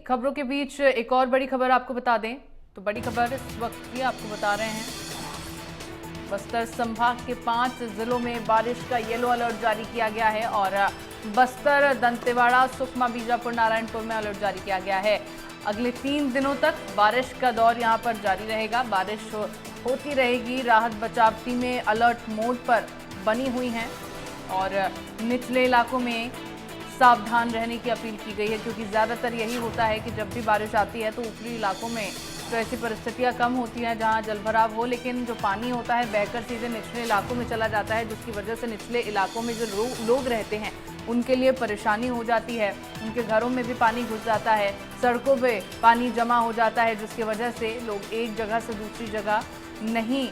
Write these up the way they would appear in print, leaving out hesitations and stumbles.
खबरों के बीच एक और बड़ी खबर आपको बता दें तो बड़ी खबर इस वक्त की आपको बता रहे हैं। बस्तर संभाग के 5 जिलों में बारिश का येलो अलर्ट जारी किया गया है और बस्तर, दंतेवाड़ा, सुकमा, बीजापुर, नारायणपुर में अलर्ट जारी किया गया है। अगले 3 दिनों तक बारिश का दौर यहां पर जारी रहेगा। बारिश होती रहेगी। राहत बचाव टीमें अलर्ट मोड पर बनी हुई हैं और निचले इलाकों में सावधान रहने की अपील की गई है, क्योंकि ज़्यादातर यही होता है कि जब भी बारिश आती है तो ऊपरी इलाकों में तो ऐसी परिस्थितियां कम होती हैं जहां जलभराव हो, लेकिन जो पानी होता है बहकर सीधे निचले इलाकों में चला जाता है, जिसकी वजह से निचले इलाकों में जो लोग रहते हैं उनके लिए परेशानी हो जाती है। उनके घरों में भी पानी घुस जाता है, सड़कों पे पानी जमा हो जाता है, जिसकी वजह से लोग एक जगह से दूसरी जगह नहीं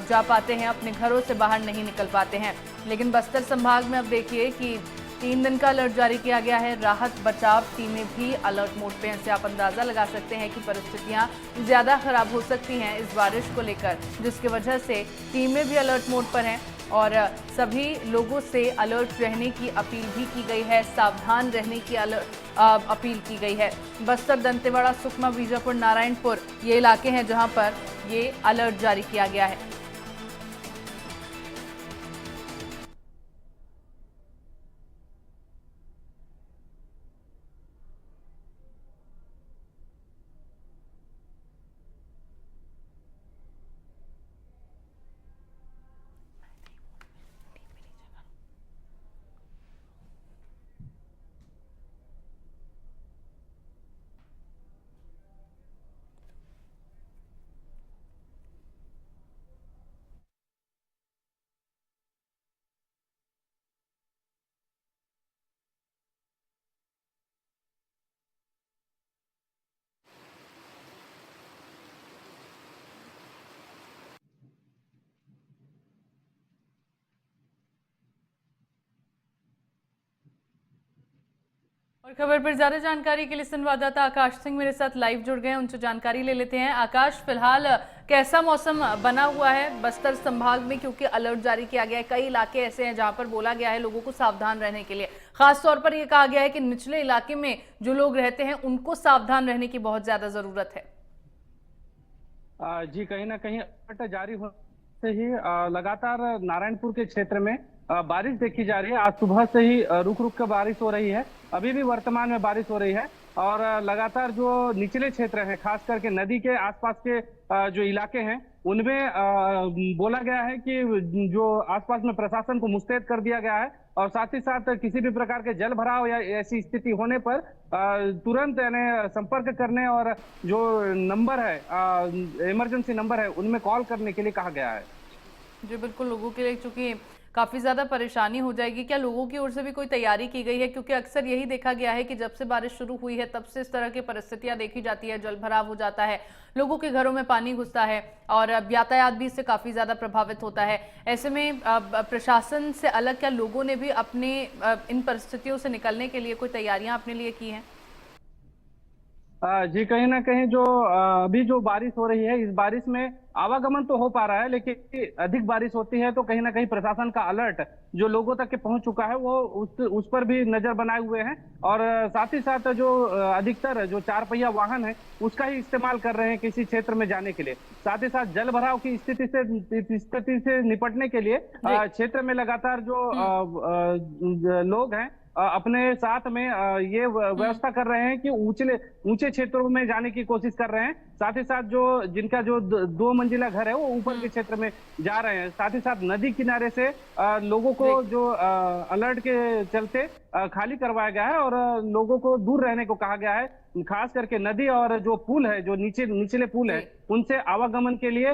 जा पाते हैं, अपने घरों से बाहर नहीं निकल पाते हैं। लेकिन बस्तर संभाग में अब देखिए कि 3 दिन का अलर्ट जारी किया गया है। राहत बचाव टीमें भी अलर्ट मोड पे हैं। इससे आप अंदाजा लगा सकते हैं कि परिस्थितियां ज़्यादा खराब हो सकती हैं इस बारिश को लेकर, जिसकी वजह से टीमें भी अलर्ट मोड पर हैं और सभी लोगों से अलर्ट रहने की अपील भी की गई है, सावधान रहने की अपील की गई है। बस्तर, दंतेवाड़ा, सुकमा, बीजापुर, नारायणपुर ये इलाके हैं जहां पर ये अलर्ट जारी किया गया है। और खबर पर ज्यादा जानकारी के लिए संवाददाता आकाश सिंह मेरे साथ लाइव जुड़ गए हैं, उनसे जानकारी ले लेते हैं। आकाश, फिलहाल कैसा मौसम बना हुआ है बस्तर संभाग में, क्योंकि अलर्ट जारी किया गया है। कई इलाके ऐसे हैं जहां पर बोला गया है लोगों को सावधान रहने के लिए। खास तौर पर यह कहा गया है कि निचले इलाके में जो लोग रहते हैं उनको सावधान रहने की बहुत ज्यादा जरूरत है। जी, कहीं ना कहीं अलर्ट जारी होने से ही लगातार नारायणपुर के क्षेत्र में बारिश देखी जा रही है। आज सुबह से ही रुक रुक कर बारिश हो रही है। अभी भी वर्तमान में बारिश हो रही है और लगातार जो निचले क्षेत्र हैं, खास करके नदी के आसपास के जो इलाके हैं उनमें बोला गया है कि जो आसपास में प्रशासन को मुस्तैद कर दिया गया है और साथ ही साथ किसी भी प्रकार के जल भराव या ऐसी स्थिति होने पर तुरंत यानी संपर्क करने और जो नंबर है, इमरजेंसी नंबर है, उनमें कॉल करने के लिए कहा गया है। जी बिल्कुल, लोगों के लिए चूंकि काफी ज्यादा परेशानी हो जाएगी, क्या लोगों की ओर से भी कोई तैयारी की गई है? क्योंकि अक्सर यही देखा गया है कि जब से बारिश शुरू हुई है तब से इस तरह की परिस्थितियां देखी जाती है, जल भराव हो जाता है, लोगों के घरों में पानी घुसता है और यातायात भी इससे काफी ज्यादा प्रभावित होता है। ऐसे में प्रशासन से अलग क्या लोगों ने भी अपने इन परिस्थितियों से निकलने के लिए कोई तैयारियां अपने लिए की हैं? जी, कहीं ना कहीं जो अभी जो बारिश हो रही है, इस बारिश में आवागमन तो हो पा रहा है, लेकिन अधिक बारिश होती है तो कहीं ना कहीं प्रशासन का अलर्ट जो लोगों तक के पहुंच चुका है वो उस पर भी नजर बनाए हुए हैं और साथ ही साथ जो अधिकतर जो 4 पहिया वाहन है उसका ही इस्तेमाल कर रहे हैं किसी क्षेत्र में जाने के लिए। साथ ही साथ जल भराव की स्थिति से निपटने के लिए क्षेत्र में लगातार जो लोग हैं अपने साथ में ये व्यवस्था कर रहे हैं कि ऊंचे क्षेत्रों में जाने की कोशिश कर रहे हैं। साथ ही साथ जो जिनका जो 2 मंजिला घर है वो ऊपर के क्षेत्र में जा रहे हैं। साथ ही साथ नदी किनारे से लोगों को जो अलर्ट के चलते खाली करवाया गया है और लोगों को दूर रहने को कहा गया है। खास करके नदी और जो पुल है, जो निचले पुल है, उनसे आवागमन के लिए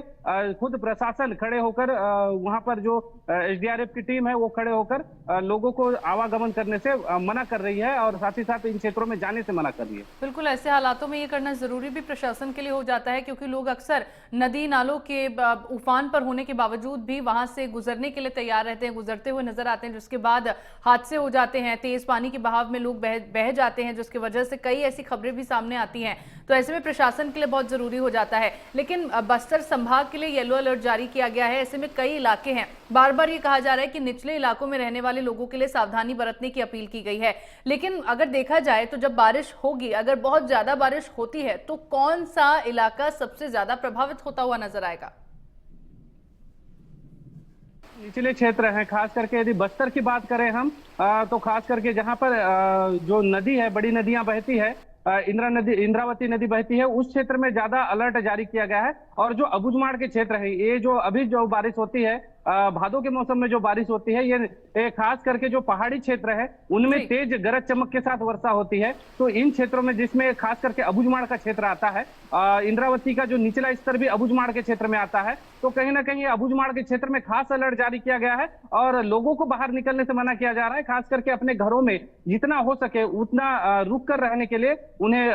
खुद प्रशासन खड़े होकर वहां पर जो एसडीआरएफ की टीम है वो खड़े होकर लोगों को आवागमन करने से मना कर रही है और साथ ही साथ इन क्षेत्रों में जाने से मना कर रही है। बिल्कुल, ऐसे हालातों में ये करना जरूरी भी प्रशासन के लिए हो जाता है, क्योंकि लोग अक्सर नदी नालों के उफान पर होने के बावजूद भी वहां से गुजरने के लिए तैयार रहते हैं, गुजरते हुए नजर आते हैं, जिसके बाद हादसे हो जाते हैं। तेज पानी के बहाव में लोग बह जाते हैं, जिसकी वजह से कई ऐसी खबरें भी सामने आती हैं। तो ऐसे में प्रशासन के लिए बहुत जरूरी हो जाता है। लेकिन बस्तर संभाग के लिए येलो अलर्ट जारी किया गया है। ऐसे में कई इलाके हैं, बार बार ये कहा जा रहा है कि निचले इलाकों में रहने वाले लोगों के लिए सावधानी बरतने की अपील की गई है। लेकिन अगर देखा जाए तो जब बारिश होगी, अगर बहुत ज्यादा बारिश होती है, तो कौन सा इलाका सबसे ज्यादा प्रभावित होता हुआ नजर आएगा? निचले क्षेत्र हैं, खास करके यदि बस्तर की बात करें हम, तो खास करके जहां पर जो नदी है, बड़ी नदियां बहती है, इंद्रावती नदी बहती है, उस क्षेत्र में ज्यादा अलर्ट जारी किया गया है। और जो अबुझमाड़ के क्षेत्र है, ये जो अभी जो बारिश होती है, भादों के मौसम में जो बारिश होती है, ये खास करके जो पहाड़ी क्षेत्र है उनमें तेज गरज चमक के साथ वर्षा होती है। तो इन क्षेत्रों में, जिसमें खास करके अबुझमाड़ का क्षेत्र आता है, इंद्रावती का जो निचला स्तर भी अबुझमाड़ के क्षेत्र में आता है, तो कहीं ना कहीं अबुझमाड़ के क्षेत्र में खास अलर्ट जारी किया गया है और लोगों को बाहर निकलने से मना किया जा रहा है। खास करके अपने घरों में जितना हो सके उतना रुक कर रहने के लिए उन्हें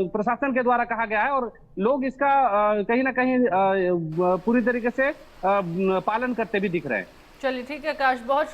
प्रशासन के द्वारा कहा गया है और लोग इसका कहीं ना कहीं पूरी तरीके से पालन करते भी दिख रहे हैं। चलिए ठीक है आकाश, बहुत